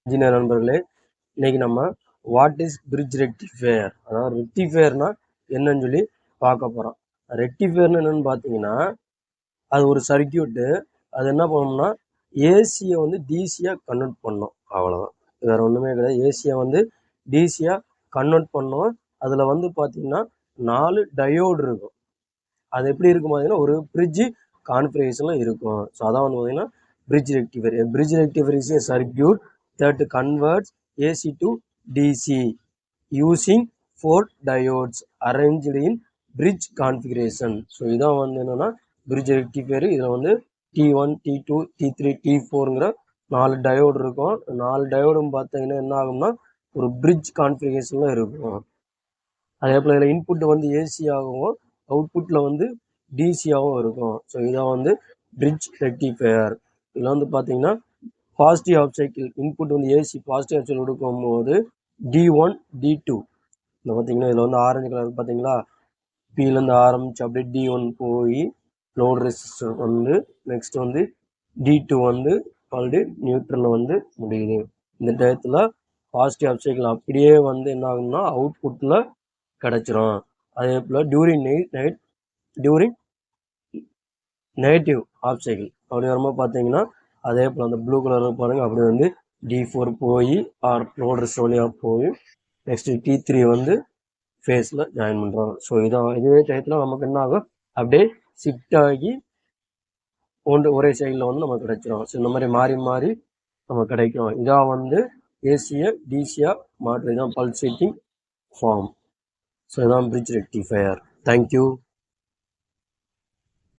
Engineer நண்பர்களே, இன்னைக்கு நம்ம வாட் இஸ் பிரிட்ஜ் ரெக்டிஃபையர், அதாவது ரெக்டிஃபையர்னா என்னன்னு சொல்லி பார்க்க போகிறோம். ரெக்டிஃபையர்னு என்னன்னு பார்த்தீங்கன்னா, அது ஒரு சர்க்கியூட்டு. அது என்ன பண்ணணும்னா ஏசியை வந்து டிசியாக கன்வெர்ட் பண்ணோம், அவ்வளோதான். வேற ஒன்றுமே கிடையாது. ஏசியை வந்து டிசியாக கன்வெர்ட் பண்ணோம். அதில் வந்து பார்த்தீங்கன்னா 4 டயோடு இருக்கும். அது எப்படி இருக்கும் பார்த்தீங்கன்னா ஒரு பிரிட்ஜ் கான்ஃபிகரேஷனில் இருக்கும். ஸோ அதான் வந்து பார்த்தீங்கன்னா bridge rectifier. A bridge rectifier is a circuit that converts AC to DC using 4 diodes arranged in bridge configuration. So இதான் வந்து என்னன்னா bridge rectifier. இதில் வந்து T1, T2, T3, T4ங்கிற 4 டயோடு இருக்கும். 4 டயோடும் பார்த்தீங்கன்னா என்ன ஆகும்னா ஒரு பிரிட்ஜ் கான்ஃபிகரேஷனில் இருக்கும். அதே போல் இதில் இன்புட் வந்து ஏசியாகவும் அவுட்புட்டில் வந்து டிசியாகவும் இருக்கும். ஸோ இதான் வந்து பிரிட்ஜ் ரெக்டிஃபையர். இதில் வந்து பார்த்தீங்கன்னா பாசிட்டிவ் ஆஃப் சைக்கிள் இன்புட் வந்து ஏசி பாசிட்டிவ் ஆஃப் சைக்கிள் கொடுக்கும்போது D1 D2 இந்த பார்த்தீங்கன்னா இதில் வந்து ஆரஞ்சு கலர் பார்த்தீங்களா, பிலேருந்து ஆரம்பிச்சு அப்படியே D1 போய் லோடு ரெசிஸ்டர் வந்து நெக்ஸ்ட் வந்து D2 வந்து ஆல்ரெடி நியூட்ரலில் வந்து முடியுது. இந்த டயத்தில் பாசிட்டிவ் ஆஃப் சைக்கிள் அப்படியே வந்து என்ன ஆகும்னா அவுட்புட்டில் கிடச்சிரும். அதே போல் டியூரிங் நெகட்டிவ் ஆஃப் சைக்கிள் அப்படி வரும்போது பார்த்தீங்கன்னா அதே போல் அந்த ப்ளூ கலர் பாருங்கள், அப்படியே வந்து D4 போய் லோட் ரெஸ்ட் வழியாக போய் நெக்ஸ்ட்டு T3 வந்து ஃபேஸில் ஜாயின் பண்ணுறோம். ஸோ இதுவே டயத்தில் நமக்கு என்ன ஆகும், அப்படியே ஷிஃப்ட் ஆகி ஒரே சைடில் வந்து நமக்கு கிடைச்சிரும். ஸோ இந்த மாதிரி மாறி மாறி நமக்கு கிடைக்கும். இதான் வந்து ஏசியை டிசியாக மாற்றி தான் பல்சேட்டிங் ஃபார்ம். ஸோ இதான் பிரிட்ஜ் ரெக்டிஃபையர். தேங்க்யூ.